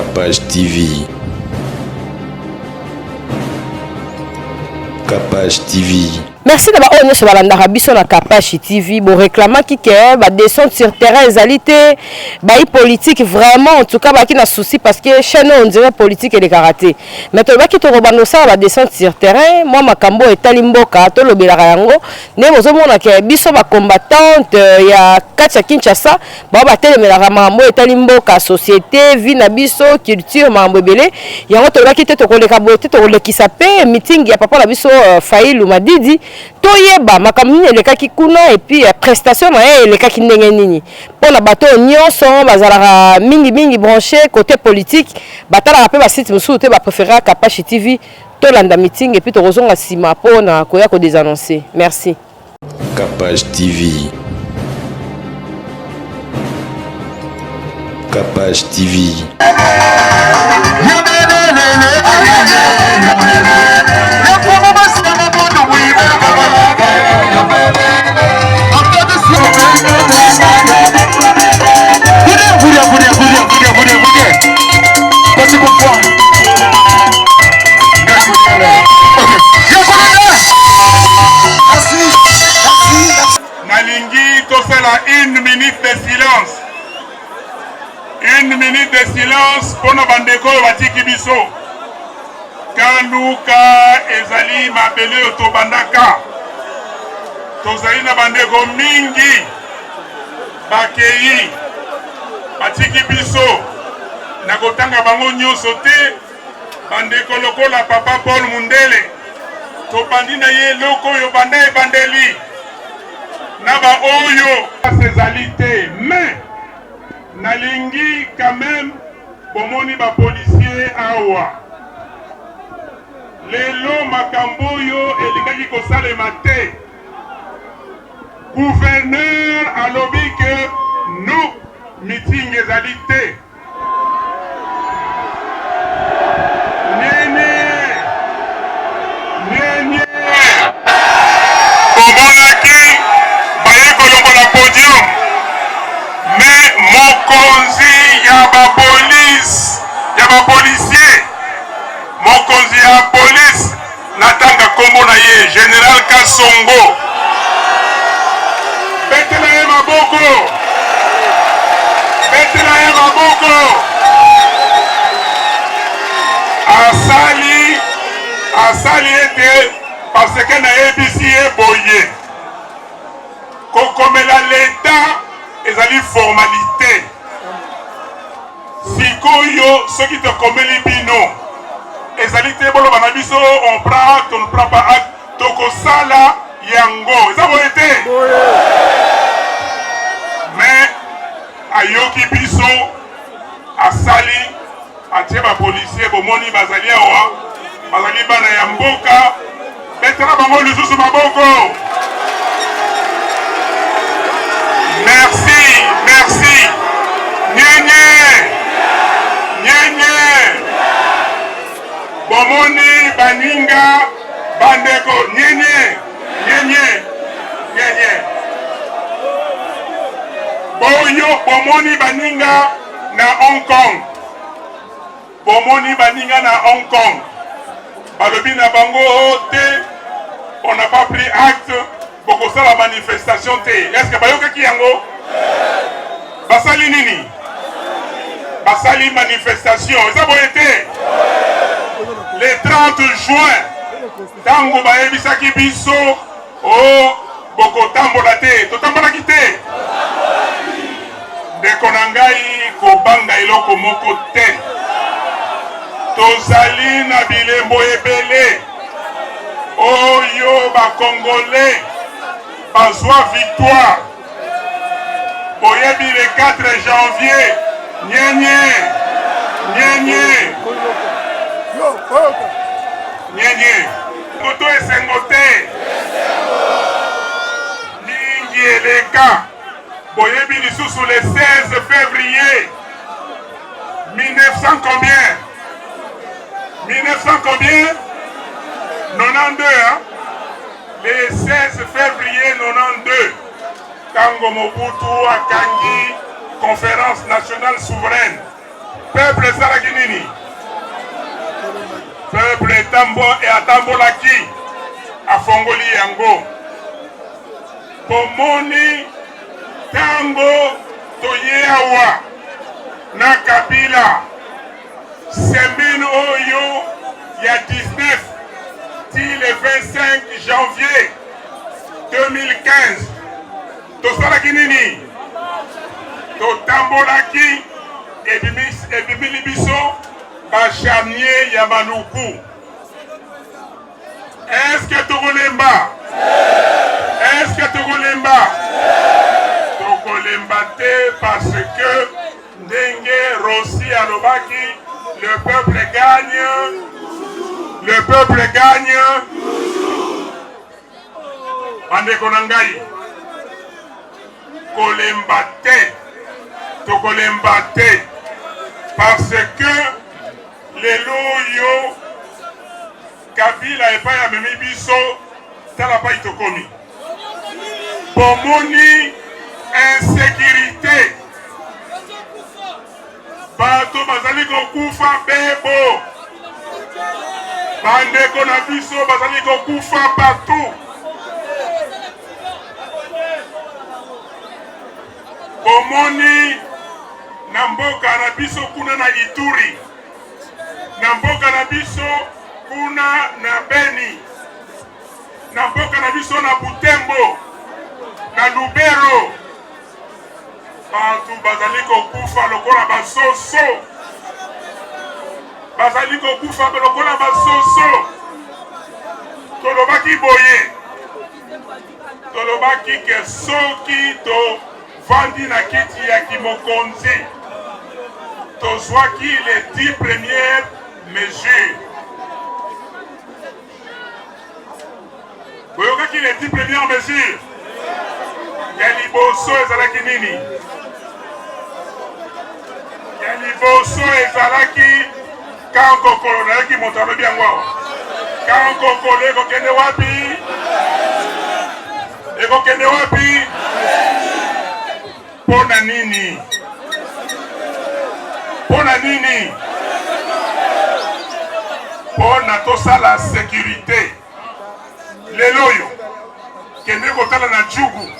Capage TV. Capage TV. Merci d'avoir honneur sur la biso na Capage TV. Bon réclamant qui va descendre sur terrain égalité, politique vraiment en tout cas qui n'a souci parce que chez nous on dirait politique et les karaté. Mais toi qui te rebando ça va descendre sur terrain. Moi ma cambo est talimboka to lobela yango. Ne bozo mona ke biso ba combattante ya Katia Kinshasa ba telemela mambo est talimboka société vie na biso culture mambo belé. Yango to ba ki te to koleka bote to kolekisa pe meeting ya papa la biso Faïlou Madidi. Toyeba makamini elekaki kuna et puis prestation na elekaki ndenge nini pona bato nyonso bazalaka mingi branché côté politique batala pe ba site musu te ba préférer Capage TV to landa meeting et puis to rozonga sima pona koya ko désannoncer. Merci. Capage TV. Capage TV. Nalingi tosala une minute de silence. Une minute de silence pour nos bandeko batiki biso. Kaluka ezali mabele otobandaka. Tozali na bandeko mingi bakei batiki biso na kotanga bango nyonso te bandeko lokola papa Paul Mundele tobandi na ye loko yo banda ebandeli na ba oyo ezali te mais nalingi quand même bomoni ba policier awa lelo makambo yo elingaki kosalema te. Gouverneur a lobby que nous meeting égalité. Omonaki baye kolongo la podium. Mais mokonzi ya ba police, ya ba policier. Mokonzi ya police natanga kombo na ye Général Kasongo. Betelaye maboko. Betelaye maboko. Asali ete parce que na ABC boye. Kokomela l'État ezali formalité. Sikoyo ceux qui te komeli bino. Ezali te bolo bana biso on prend acte, on ne prend pas acte. Tokosala yango. Ça va été. Mais ayoki biso asali atie ba policier bomoni bazali awa bazali bana ya mboka betela bango lisusu maboko. Merci nyenye bomoni baninga bandeko nyenye boyo bomoni baninga na Hong Kong. Bomoni baninga na Hong Kong. Balobi na bango te, on n'a pas pris acte pour que ça la manifestation te. Est-ce que bayoka ki yango? Basali nini? Basali manifestation. Ça va été le 30 juin. Tango bayebisaki biso o boko tambola te. Totambola ki te. Ndeko na ngai kobanga eloko moko te. Tozali na bilembo ebele oyo ba Congolais bazwa victoire. Oyebi le 4 janvier nyenye moto esengo te mingi eleka. Boyebi lisusu le 16 février 1900 combien? 1900 combien? 92 hein? Le 16 février 92 Tango Mobutu akangi conférence nationale souveraine peuple ezalaki nini? Peuple atambolaki afongoli yango. Pomoni tango toye awa na Kabila semaine oyo ya 19 ti le 25 janvier 2015 tosalaki nini? Totambolaki ebimili biso bacharnier ya Maluku. Est-ce que tokolemba? Est-ce que tokolemba? Tokolemba te parce que ndenge Rossi alobaki, le peuple gagne. Le peuple gagne. Bandeko na ngai, kolemba te, tokolemba te parce que lelo yo Kabila epai ya memi biso tala pa itokomi. Bomoni insécurité. Bato bazali kokufa bebo. Bandeko na biso bazali kokufa partout. Bomoni na mboka na biso kuna na Ituri. Na mboka na biso kuna na Beni. Na mboka na biso na Butembo. Na Lubero. Bantu bazali kokufa lokola basoso. Bazali kokufa lokola basoso. Tolobaki boye. Tolobaki ke soki to vandi na kiti ya kimokonzi. Tozwaki les 10 premières mesures. Boyokaki les 10 premières mesures. Ya liboso ezalaki nini? Ya liboso ezalaki kankokolo nayaki moto alobi yango. Kankokolo ekokende wapi? Ekokende wapi? Pona nini? Pona nini? Pona tosala sécurité. Leloyo kende kotala na Djugu,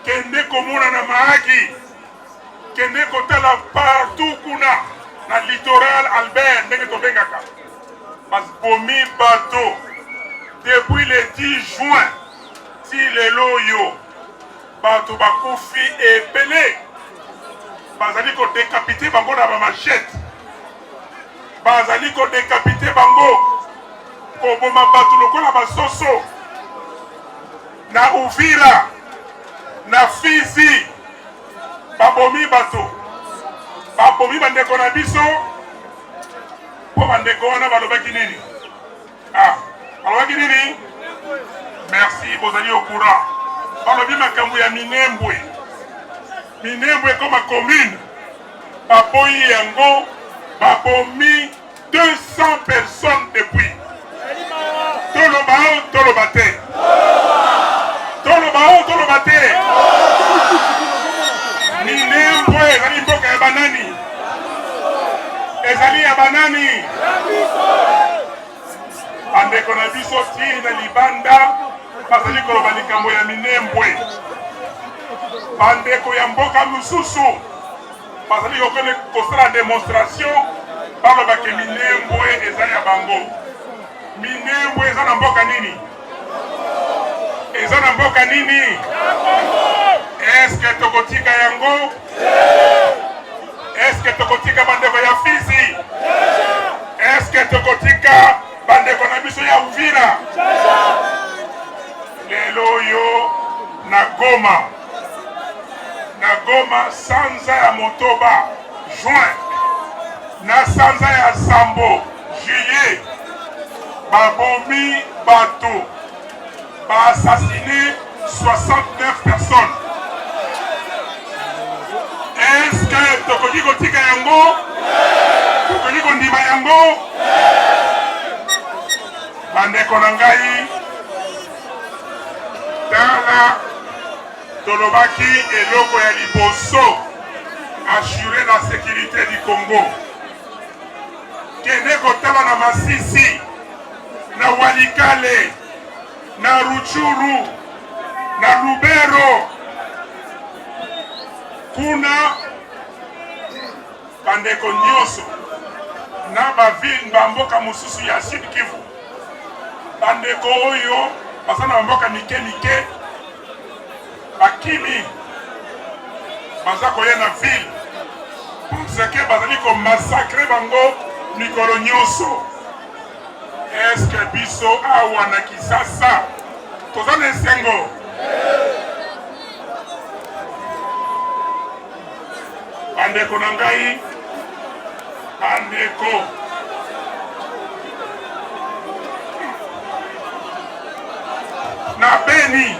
kende komona na Mahagi, kende kotala partout kuna na littoral Albert ndenge tobengaka. Bomi bateau depuis le 10 juin ti leloyo bato bakufi ebele. Bazali ko décapiter bango na ba machette. Bazali ko décapiter bango. Koboma bato lokola basoso. Na Uvira, na Fizi, babomi bato. Babomi bandeko na biso. Po bandeko wana balobaki nini? Balobaki nini? Merci, bozali au courant. Balobi makambo ya Minembwe. Minembwe comme commune. Baboyi yango, babomi 200 personnes depuis. Tolobao, tolobate. Tolobao, tolobate. Minembwe, ezali mboka ya banani. Ezali ya banani. Bandeko na biso ti na libanda, bazali koloba likambo ya Minembwe. Bandeko ya mboka mususu, bazali kosala démonstration, balobaki Minembwe ezali ya bango. Minembwe eza na mboka nini? Eza na mboka nini? Est-ce que tokotika yango? Est-ce que tokotika bandeko ya Fizi? Est-ce que tokotika bandeko na biso ya Uvira? Lelo yo na Goma. Na Goma sanza ya Motoba juin. Na sanza ya Sambo juillet. Babomi bato. Ba assassiné 69 personnes. Est-ce que tokoki kotika yango? Tokoki kondima yango? Bandeko na ngai, tala tolobaki eloko ya liboso assurer la sécurité du Congo. Kende kotala na Masisi, na Walikale, na Ruchuru, na Lubero, kuna bandeko nyonso na baville bamboka mosusu ya Sud Kivu. Bandeko oyo baza na bamboka mike mike bakimi baza koya na ville parce que bazali komassacre bango mikolo nyonso. Est-ce que biso awa na Kisasa toza na esengo? Bandeko na ngai, bandeko na Beni,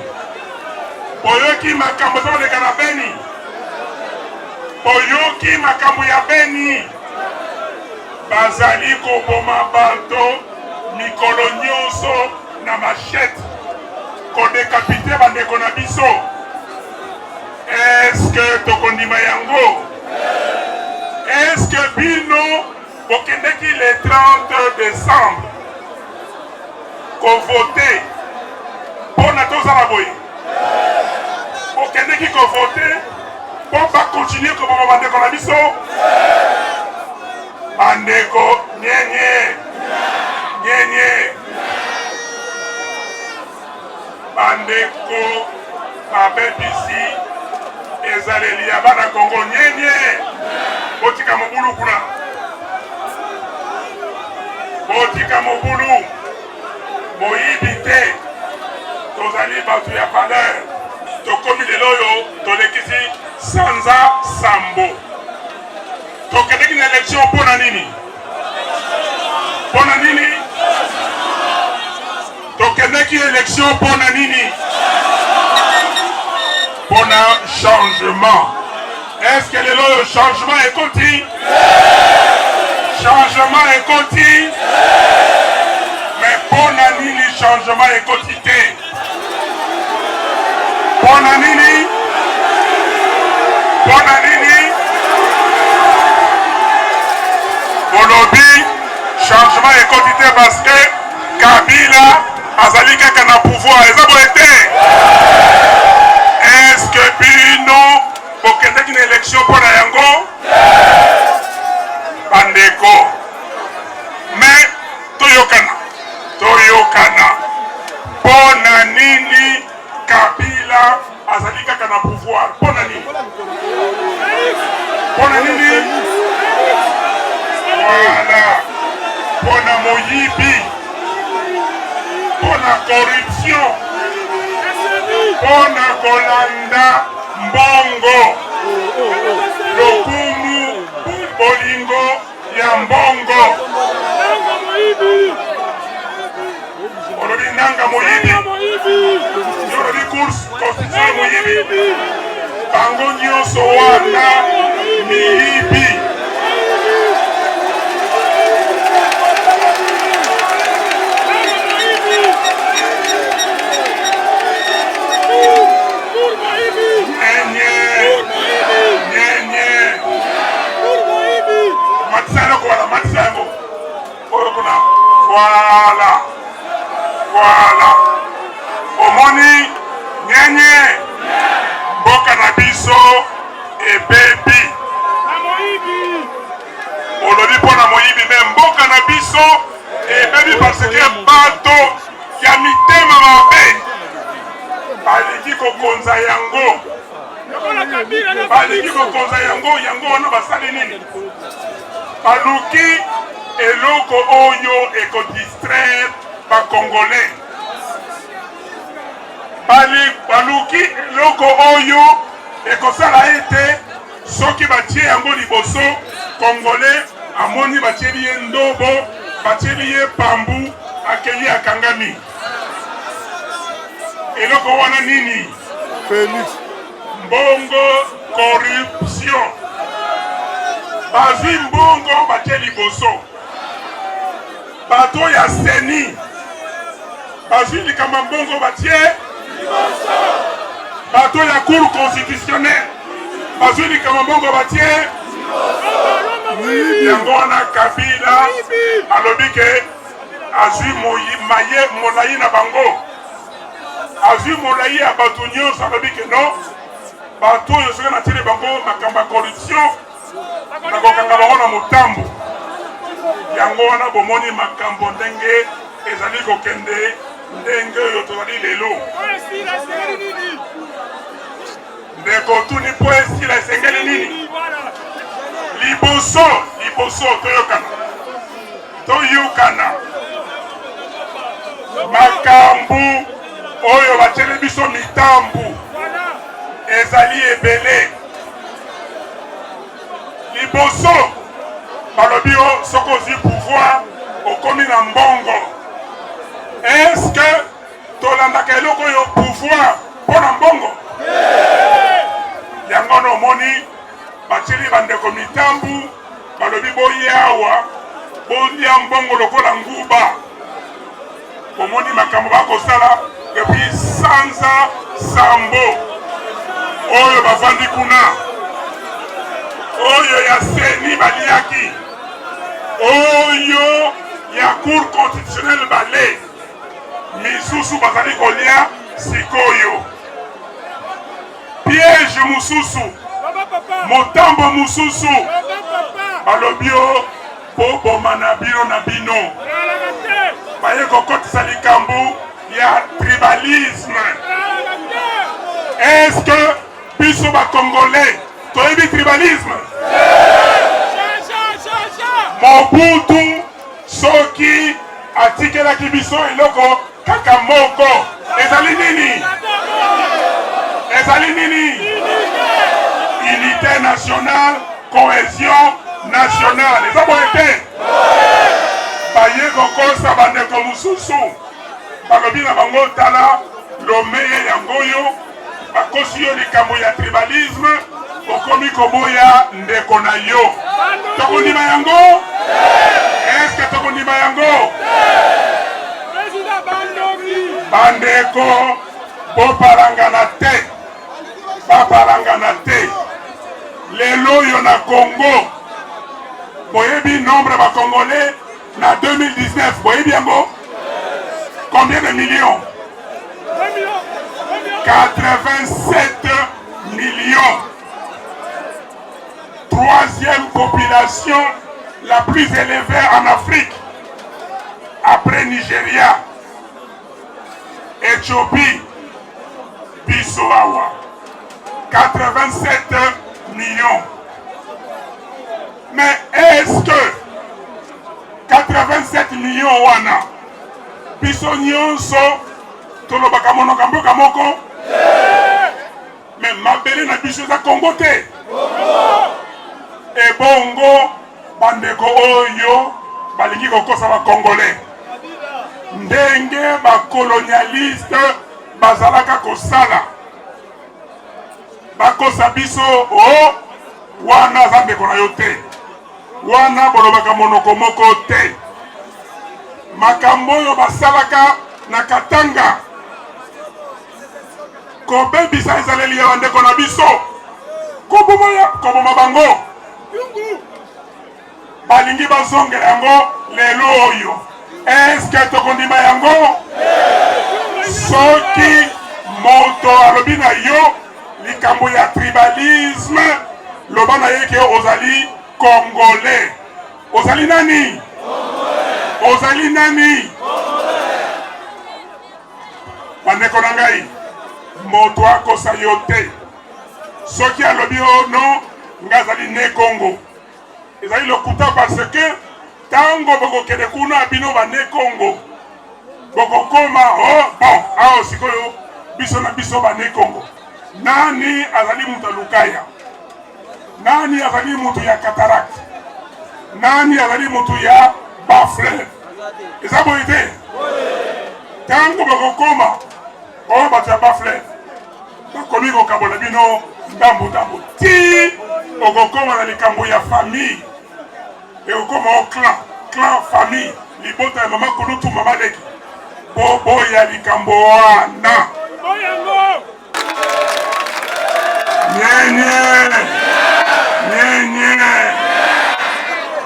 boyoki makambo ezoleka na Beni, boyoki makambo ya Beni, bazali koboma bato mikolo nyonso na machette kodekapite bandeko na biso. Est-ce que tokondima yango? Est-ce que bino bokendeki le 30 décembre kovote pona tozala boye? Bokendeki kovote po bakontinue koboma bandeko na biso? Bandeko nyenye nyenye, bandeko babebisi ezaleli ya bana Kongo nyenye, botika mobulu kuna, botika mobulu, moyibi te, tozali bato ya valeur, tokomi lelo oyo tolekisi sanza sambo. Tokendeki na election pona nini? Pona nini? Tokendeki election pona nini? Pona changement. Est-ce que le changement est continu? Changement est continu. Mais pona nini changement est continu? Pona nini? Pona nini? Bolobi changement est continu parce que Kabila azali kaka na pouvoir. Est-ce que bino bokendeki na élection pour la yango? Bandeko. Mais toyokana. Pona nini Kabila azali kaka na pouvoir? Pona nini? Pona nini? Voilà. Pona moyibi. Pona corruption. Pona kolanda mbongo. Lokumu bolingo ya mbongo. Olobi nanga moyibi. Olobi course constitution moyibi. Bango nyonso wana miyibi. Voilà. Voilà. Omoni nyenye mboka na biso ebebi. Olobi pona moyibi me mboka na biso ebebi parce que bato ya mitema mabe balingi kokonza yango. Balingi kokonza yango wana basali nini? Baluki eloko oyo ekodistraire ba Congolais. Baluki eloko oyo ekosala ete soki batie yango liboso Congolais amoni batieli ye ndobo, batieli ye pambu, akeli akangami. Eloko wana nini? Félix. Mbongo corruption. Bazwi mbongo batie liboso. Bato ya seni bazwi likamba mbongo batie liboso. Bato ya cour constitutionnelle bazwi likambo mbongo batie yango wana Kabila alobi ke azwi molai na bango azwi molai ya bato nyonso alobi ke non bato oyo soki natili bango makambo ya corruption nakokanga bango na motambo yango wana bomoni makambo ndenge ezali kokende ndenge oyo tozali lelo ndeko tuni po esila esengeli nini liboso toyokana makambo oyo batele biso mitambu ezali ebele liboso balobi o soko ozwi pouvoir okomi na mbongo eske tolandaka eloko oyo pouvoir mpo na mbongo yango na omoni batili bandeko mitambu balobi boyawa bolia mbongo lokola nguba omoni makambo bakosala epuis sanza sambo oyo bavandi kuna oyo ya seni baliaki oyo ya cour constitutionnelle bale misusu bazali kolia sikoyo piège mususu motambo mususu balobi o boboma na bino baye kokotisa likambo ya tribalisme. Est-ce que biso bakongolais toyebi tribalisme? Mobutu soki atikelaki biso eloko kaka moko ezali nini? Unité nationale, cohésion nationale. Eza boye te baye kokosa bandeko mususu balobi na bango tala lomeye yango yo bakosi yo likambo ya tribalisme okomi koboya ndeko na yo tokondima yango? Eske tokondima yango? Bandeko bopalangana te lelo yo na Congo boyebi nombre ba Congolais na 2019 boyebi yango? Combien de millions? 87 millions. Troisième population la plus élevée en Afrique après Nigeria, Éthiopie, Bissoawa. 87 millions. Mais est-ce que 87 millions wana biso nyonso tolobaka monoko mboka moko? Mais mabele na biso eza Congo te. Ebongo bandeko oyo balingi kokosa ba Congolais ndenge ba colonialiste bazalaka kosala bakosa biso o wana za ndeko na yo te wana bolobaka monoko moko te makambo oyo basalaka na Katanga kobebisa ezaleli ya bandeko na biso koboma bango balingi bazongela yango lelo oyo. Eske tokondima yango? Soki moto alobi na yo likambo ya tribalisme loba na yeke ozali Congolais. Ozali nani? Ozali nani? Bandeko na ngai moto akosa yo te soki alobi o non ngazali ne Congo ezali lokuta parce que tango bokokende kuna bino bane Congo bokokoma oh bon ao sikoyo biso na biso bane Congo nani azali mutu alukaya nani azali mutu ya cataracte nani azali mutu ya bafle eza boye te tango bokokoma oh bato ya bafle bakomi kokabola bino ndambo ti okokoma na likambo ya famille ekokoma o clan famille libota ya mama kulutu mama leki boboya likambo wana nyenye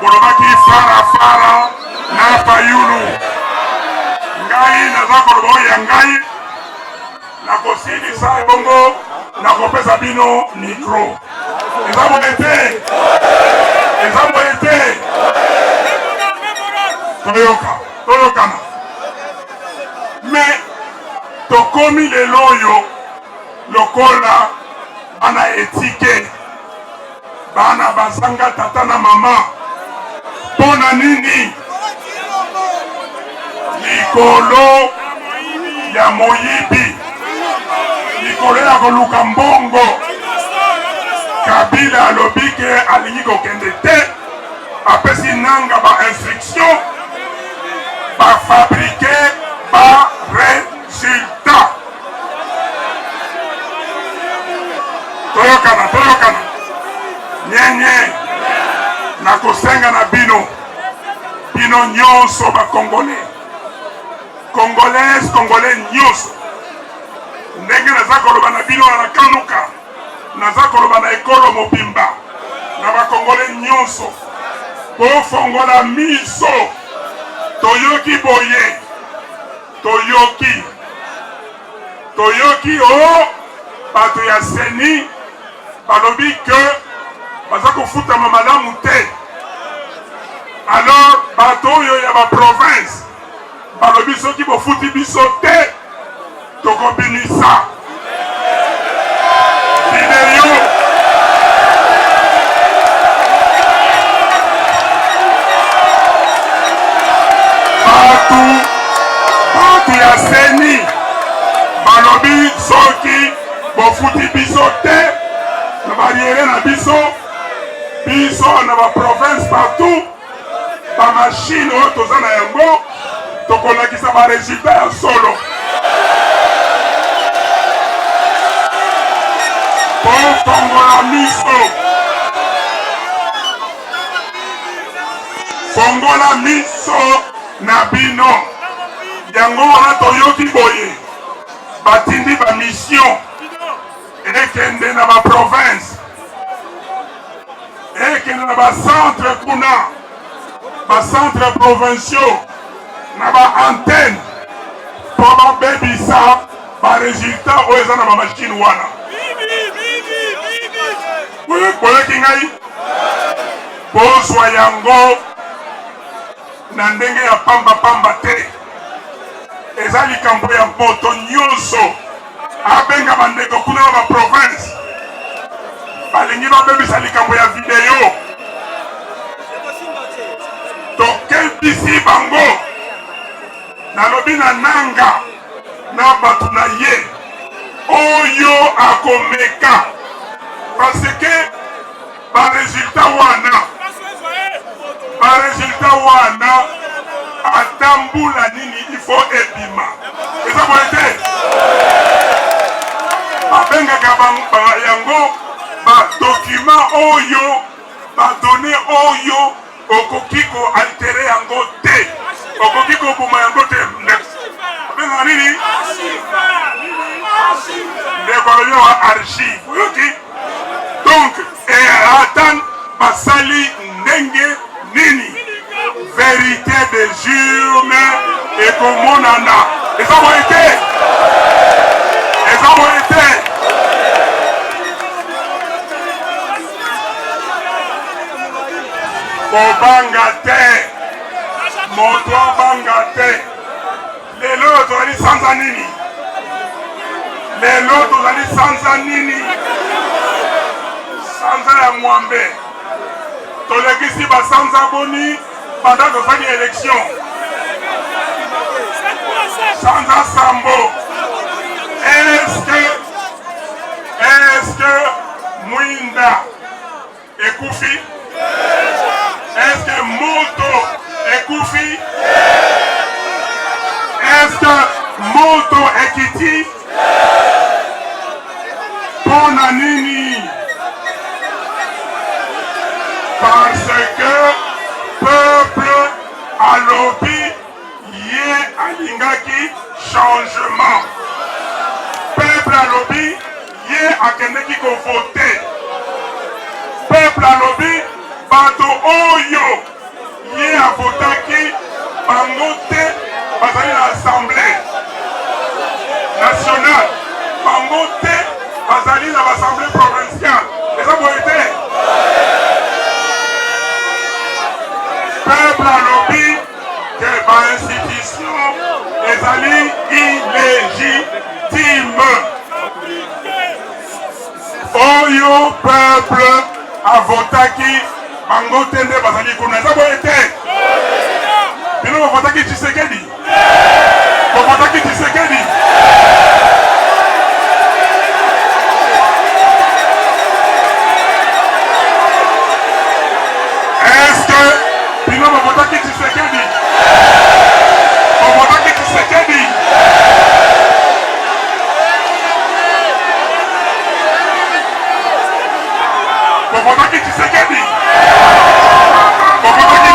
bolobaki farafara na payulu ngai naza koloba oyo ya ngai nakosilisa ebongo nakopesa bino mikro eza boye te toyokana me tokomi lelo oyo lokola bana etike bana bazanga tata na mama mpona nini likolo ya moyibi likolo ya koluka mbongo Kabila alobi ke alingi kokende te apesi nanga ba instruction ba fabriquer ba résultat toyokana nyenye nakosenga na bino nyonso ba congolais nyonso ndenge naza koloba na bino na kanuka naza koloba na ekolo mobimba na bakongolais nyonso kofongola miso toyoki boye toyoki o bato ya seni balobi ke baza kofutama malamu te alors bato oyo ya baprovince balobi soki bofuti biso te tokobimisa video batu ya seni balobi soki bofuti biso te na bariere na biso na baprovince partout bamashine oyo toza na yango tokolakisa baresultat ya solo fongola miso na bino yango wana toyoki boye batindi bamission ekende na baprovince ekende na bacentre kuna bacentre provinciaux na baantenne mpo babebisa baresultat oyo eza na bamashine wana boyoki ngai bozwa yango na ndenge ya pamba te eza likambo ya moto nyonso abenga bandeko kuna na baprovince balingi babebisa likambo ya video tokebisi bango nalobi na nanga na bato na ye oyo akomeka parce que baresultat wana ata mbula nini ifo ebima eza boye te babengaka yango badokima oyo badone oyo okoki koaltere yango te okoki koboma yango te babengaka nini ndeko alobi wa archive oyoki donc atan basali ndenge nini vérité des urnes ekomonana eza boye te kobanga te moto abanga te lelo tozali sanza nini sanza ya mwambe tolekisi basanza boni pendant tozali élection sanza sambo est-ce que mwinda ekufi est-ce que moto ekufi est-ce que moto ekiti mpona nini parce que peuple alobi ye alingaki changement peuple alobi ye akendeki kovote peuple alobi bato oyo ye avotaki bango te bazali na assemblée nationale bango te bazali na assemblée provinciale eza boye te peuple alobi ke bainstitution ezali illégitime oyo peuple avotaki bango te nde bazali kuna eza boye te bino bavotaki Tshisekedi bavotaki Tshisekedi est-ce que bino bavotaki Tshisekedi bavotaki Tshisekedi bavotaki Tshisekedi bavotaki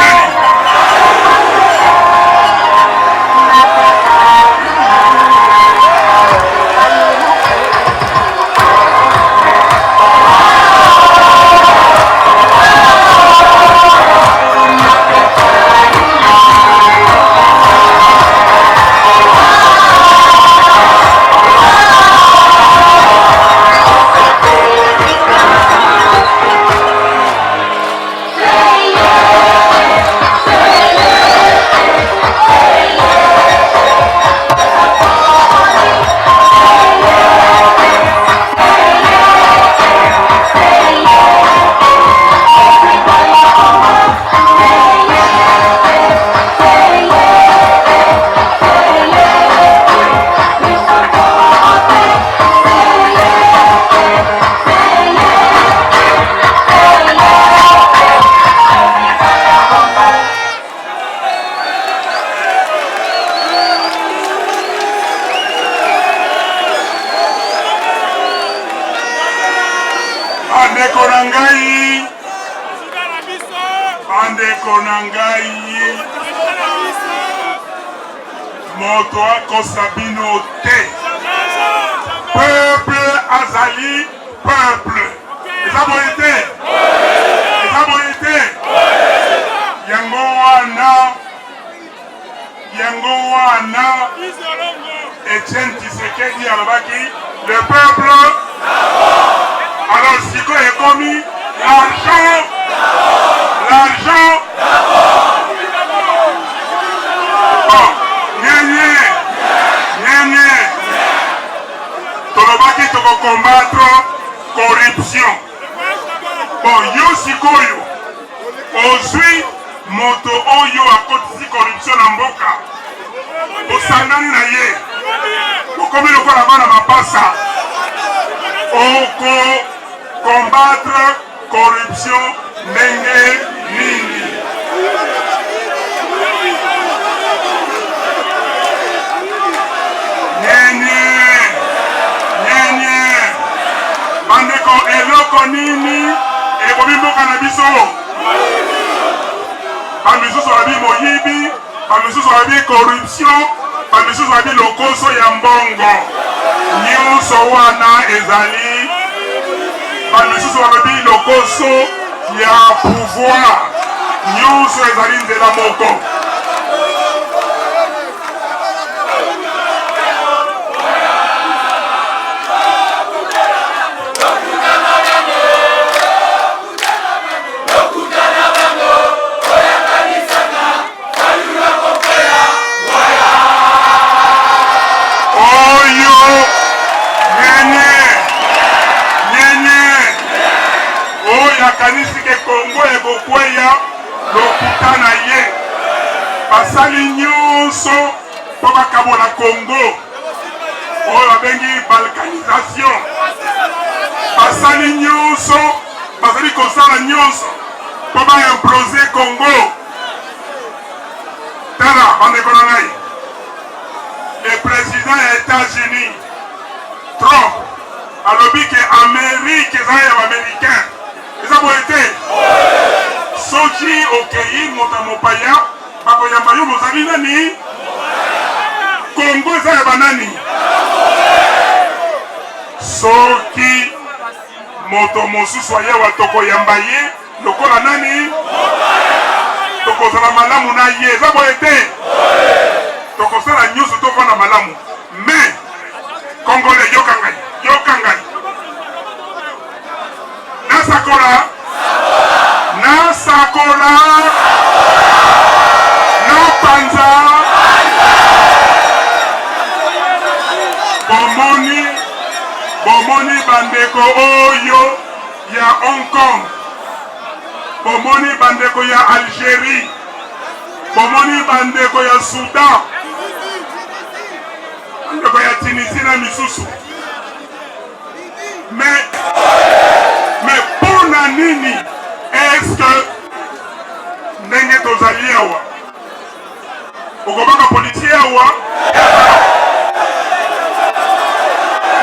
nani bandeko na ngai moto akosa bino te peuple azali peuple eza boye te yango wana Etienne Tshisekedi alobaki le peuple alors siko ekomi l'argent bon nyenye tolobaki tokocombattre corruption bon yo sikoyo ozwi moto oyo akotisi corruption na mboka osangani na ye okomi lokola bana mapasa oko combattre corruption ndenge nini nyenye bandeko eloko nini ekomi mboka na biso bamisusu babi moyibi bamisusu babi corruption bamisusu babi lokoso ya mbongo nyonso wana ezali bamisusu babi lokoso ya pouvoir nyonso ezali nzela moko nakanisi ke Kongo ekokweya lokuta na ye basali nyonso mpo bakabola Kongo oyo babengi balkanisation basali nyonso bazali kosala nyonso mpo baimplose Kongo tala bandeko na ngai le président ya États-Unis Trump alobi ke Amerike ezali ya baaméricain eza boye te soki okei moto mopaya bakoyamba yo bozali nani Kongo eza ya banani soki moto mosusu ayewa tokoyamba ye lokola nani tokozala malamu na ye eza boye te tokosala nyonso tofanda malamu mais Congolais yoka ngai nasakola na panza bomoni bandeko oyo ya Hong Kong, bomoni bandeko ya Algérie, bomoni bandeko ya Soudan, bandeko ya Tunisie na misusu. Mais pona nini est-ce que ndenge tozali awa okobaka politie awa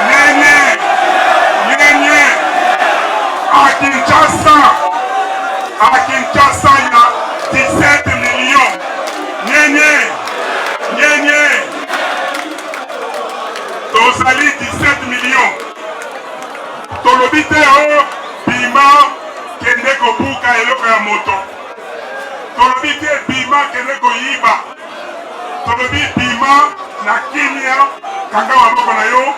nyenye à Kinshasa il y a 17 millions nyenye tozali 17 millions tolobi te o bima kende kobuka eloko ya moto tolobi te bima kende koyiba tolobi bima na kimia kanga maboko na yo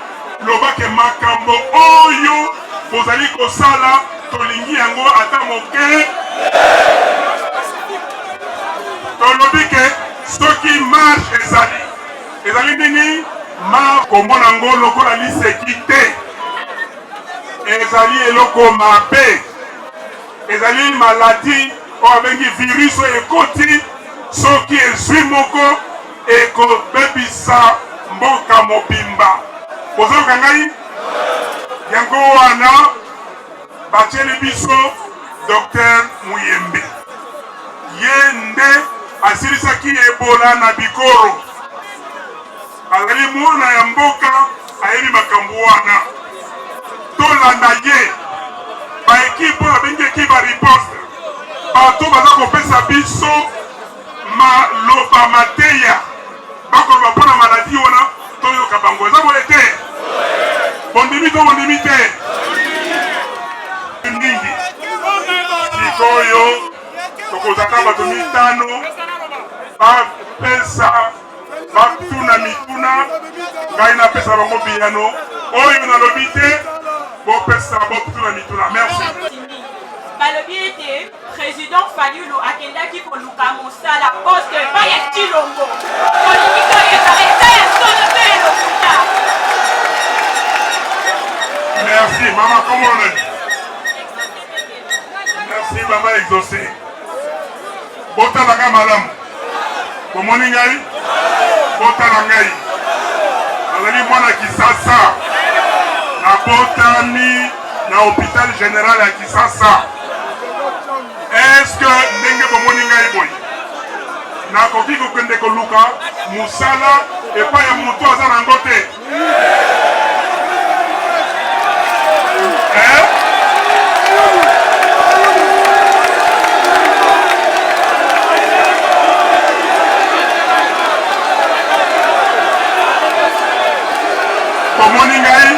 lobake makambo oyo bozali kosala tolingi yango ata moke tolobi ke soki marche ezali nini ma komona ngo lokola liseki te ezali eloko mabe ezali maladi oyo abengi virus oyo ekoti soki ezwi moko ekobebisa mboka mobimba bozoyoka ngai yango wana batieli biso Dr Muyembe ye nde asilisaki Ebola na Bikoro azali mwana ya mboka ayebi makambo wana tolanda ye baekipe oyo abengi ekipe ya riposte bato baza kopesa biso maloba mateya bakoloba mpona maladi wana toyoka bango eza boye te bondimi to bondimi te mingi sikoyo tokozaka bato 5 bapesa batuna mituna ngai napesa bango biyano oyo nalobi te bopesa botuna mituna merci balobi ete président Fayulu akendaki koluka mosala poste epai ya Chilombo olingi koyeba eza ya solo to ya lokuta. Merci mama komone merci mama exaucé botalaka malamu bomoni ngai botala ngai azali mwana Kisasa nabotami na hôpital général ya Kisasa. Est-ce que ndenge bomoni ngai boye nakoki kokende koluka musala epai ya moto aza nango te bomoni ngai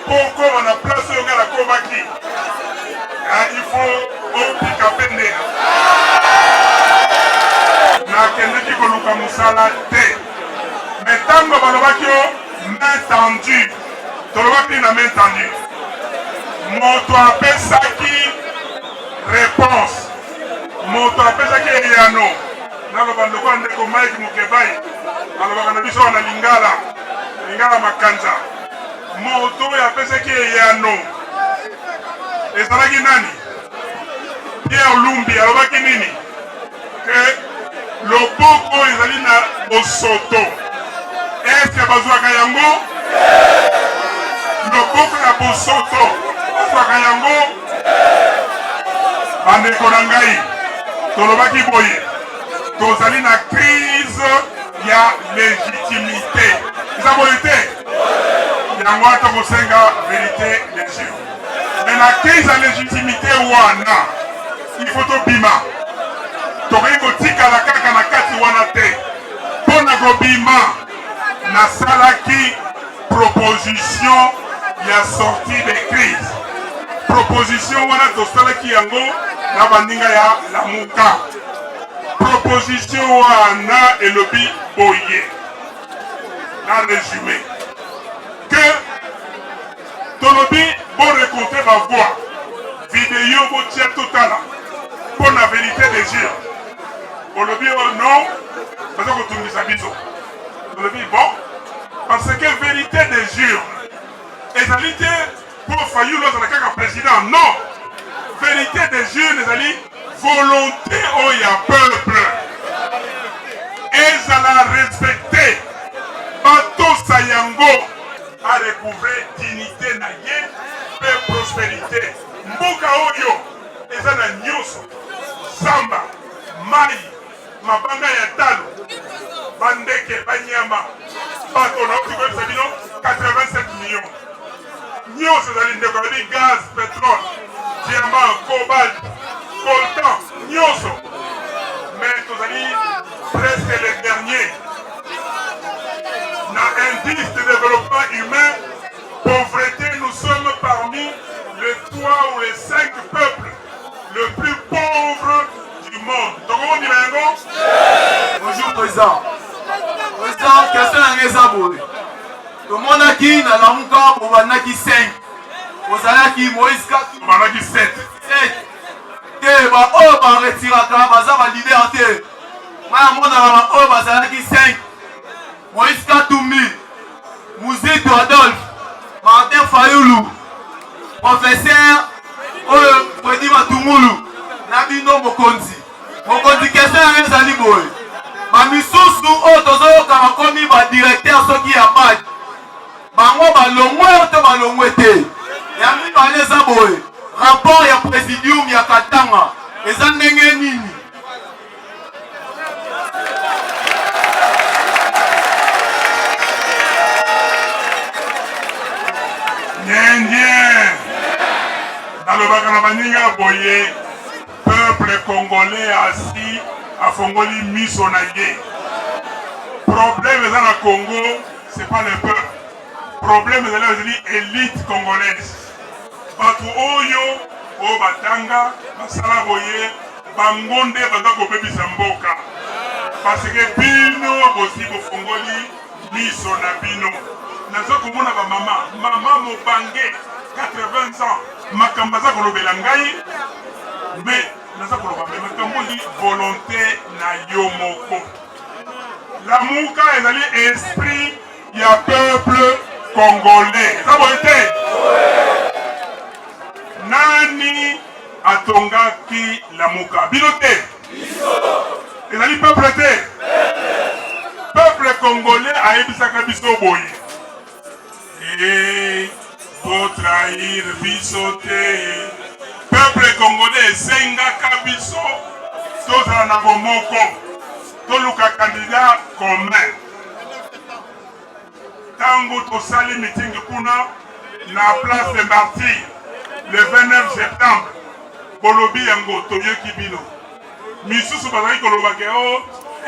poko na place oyo ngai nakobaki il faut opika pende nakendeki koluka mosala te mais ntango balobaki o main tendue tolobaki na main tendue moto apesaki réponse moto apesaki eyano naloba ndeko ya ndeko Mike Mukebai alobaka na biso wana lingala makanza moto oyo apesaki eyano ezalaki nani Pierre Lumbi alobaki nini ke loboko ezali na bosoto eske bazwaka yango loboko ya bosoto bazwaka yango bandeko na ngai tolobaki boye tozali na crise ya légitimité eza boye te yango ata kosenga vérité des yeux mais la crise ya légitimité wana il faut tobima tokoki kotikala kaka na kati wana te mpo na kobima nasalaki proposition il y a sorti des crises. Proposition wana tosala ki yango na bandinga ya Lamuka. Proposition wana elobi boye. Na résumé que tolobi bon récolter ma voix. Vidéo bo tia totala pour la vérité des yeux. Tolobi non parce que tu nous habites. Tolobi bon parce que vérité des yeux. Égalité pour Fayulu le président. Non. Vérité des yeux, les alliés, volonté au ya peuple. Et ça l'a respecté. Bato Sayango a recouvert dignité naïe et prospérité. Mbuka Oyo, et ça la Nyos, Samba, Mai, Mabanga Yatalo, Bandeke, Banyama, Bato na 87 millions. Nous sommes des gaz, pétrole, diamant, cobalt, coltan, nous mais nous sommes presque les derniers. Dans l'indice de développement humain, pauvreté, nous sommes parmi les 3 ou les 5 peuples les plus pauvres du monde. Donc on dit bonjour président. Président, question à Nezaboué. Tout le monde a qui dans la Lamuka pour Banaki 5. Vous allez qui Moïse 4. Banaki 7. 7. Que bah oh bah retira quand baza va leader te. Moi mon na oh bah Banaki 5. Moïse 4000. Mouzito Adolphe. Martin Fayulu. Professeur Freddy Matumulu. Nabino Mokonzi. Mokonzi question à Nezali boy. Mamisusu o tozo kama komi ba directeur soki ya bad. Bango balongwe to balongwe te. Ya mi baleza boy. Rapport ya présidium ya Katanga. Eza ndenge nini? Nyenye. Nalobaka na baninga boye. Peuple congolais assis à Fongoli miso na ye. Problème dans le Congo, c'est pas le peuple. Problème dans l'élite congolaise. Batu oyo, o batanga, basala boye, bangonde batako bebi samboka. Parce que bino bosi bo Fongoli miso na bino. Nazo komona ba mama mobange 80 ans, makambaza kolobela ngai. Mais naza koloba mais volonté na yo moko. Lamuka ezali esprit ya peuple congolais. Ça va être nani atongaki Lamuka bilote. Ezali peuple te. Peuple congolais a ebisaka biso boye. Et pour trahir biso te. Peuple congolais Senga Kabiso, tous en avons moko, tous les candidats communs. Tango Tosali meeting kuna na place de Martyrs le 29 septembre. Bolobi yango Toyo Kibino. Misusu bazali kolobake o,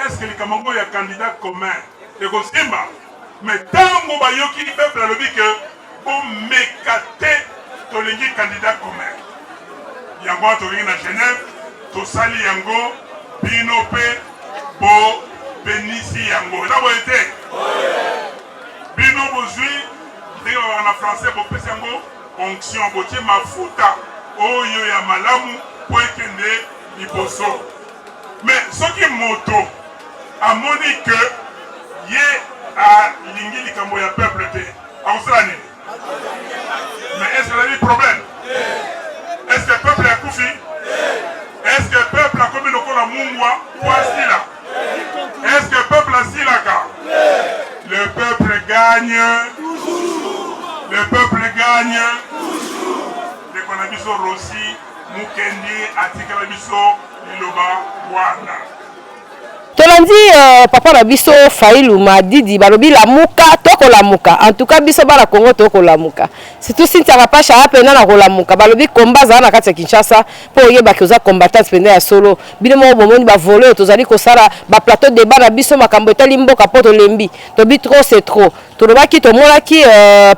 est-ce que les Kamango y a candidat commun? Et ko simba. Mais tango bayoki peuple alobi que pour mekate tolingi candidat commun. Yango tolingi na Genève, tosali yango bino pe bo benisi yango. La boete. Bino bozui, ndenge na français bo pesa yango onction botie mafuta oyo ya malamu po ekende liboso. Mais soki moto amoni que ye a lingi likambo ya peuple te. Akosala nini? Mais est-ce qu'il y a des problèmes? Est-ce que le peuple a koufi? Est-ce que le peuple a commis le col à Mungwa ou à Sila? Est-ce que le peuple a Silaka? Le peuple gagne. Le peuple gagne. Le Konabiso Rossi, Mukendi, Atikalabiso, Liloba, Wana. Tolandi papa na biso Fayulu Madidi balobi Lamuka toko Lamuka en tout cas biso bala Congo toko Lamuka c'est tout Cynthia Rapasha apena na Lamuka balobi combat za na kati ya Kinshasa po yeba koza combattant pende ya solo bino mo bomoni ba voler tozali ko sala ba plateau débat na biso makambo etali mboka poto lembi to bi trop c'est trop tolobaki tomonaki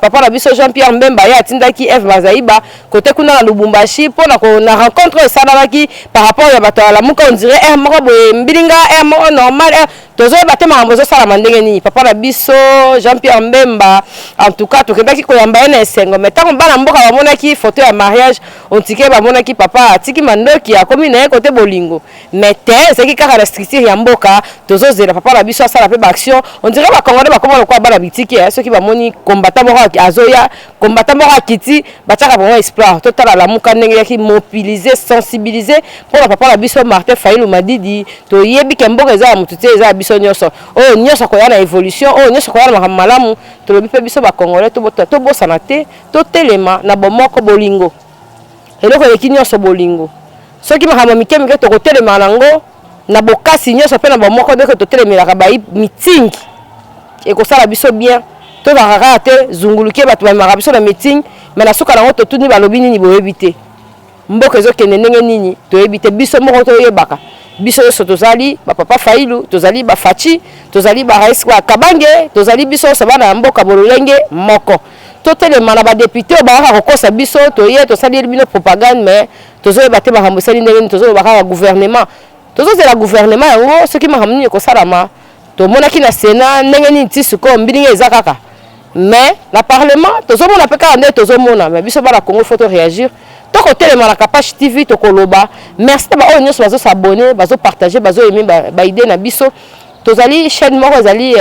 papa na biso Jean-Pierre Mbemba ye atindaki F Bazaiba côté kuna na Lubumbashi pour na rencontre esalamaki par rapport ya bato ya lamuka on dirait moko boye mbilinga moko normal tozoyeba te makambo ezosalama ndenge nini papa na biso Jean-Pierre Mbemba en tout cas tokendaki koyamba ye na esengo mais ntango bana mboka bamonaki photo ya mariage ontike bamonaki papa atiki mandoki akomi na ye côté bolingo mais te ezalaki kaka na structure ya mboka tozozela papa na biso asala mpe baaction on dirait bakongole bakoma lokola bana bitiki soki bamoni combattant moko azoya combattant moko akiti batiaka bango espoir totala lamuka ndenge yaki mobiliser sensibiliser mpona papa na biso Martin Fayulu Madidi toyebi ke mboka eza ya motu te eza ya biso nyonso oyo nyonso akoya na évolution oyo nyonso akoya na makambo malamu tolobi mpe biso bakongole tobosana te totelema na bomoko bolingo eloko eleki nyonso bolingo soki makambo mike mike tokotelema nango na bokasi nyonso mpe na bomoko ndenge totelemelaka bayi mitingi ekosala biso bien tozalaka te zunguluki bato bamemaka biso na meeting me na suka nango totuni balobi nini boyebi te mboka ezokende ndenge nini toyebi te biso moko toyebaka biso nyonso tozali bapapa Fayulu tozali bafaci tozali barais Kabange tozali biso nyonso bana ya mboka bololenge moko totelema na badepute oyo bakaka kokosa biso toye tosali bino propagande mais tozoyeba te makambo esali ndenge nini tozoyeba kaka gouvernement tozozela gouvernement yango soki makambo nini ekosalama tomonaki na Sénat ndenge nini ti sikoyo mbilinga eza kaka mais na parlement tozomona mpe kaka nde tozomona mais biso bana Congo faut réagir tokotelema na Kapashi TV tokoloba merci na baoyo nyonso bazosabone bazopartage bazoyeme baide na biso tozali chaîne moko ezali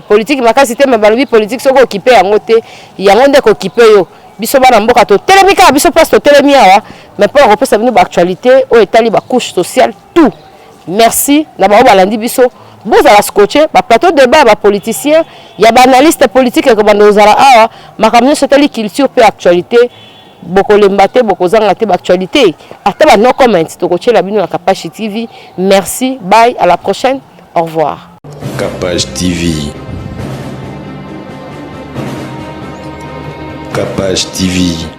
politique makasi te mais balobi politique soki okipe yango te yango nde kokipe yo biso bana mboka totelemi kaka biso place totelemi awa mais mpo nakopesa bino baactualité oyo etali bacouche sociale tout merci na bao balandi biso bozala scotché baplateau débat bapoliticien ya baanalyste politique ekobanda ozala awa makambo nyonso etali culture mpe actualité bokolemba te bokozanga te baactualité ata ba no comment tokotiela bino na Kapashi TV merci bye à la prochaine au revoir Kapashi TV. Kapashi TV.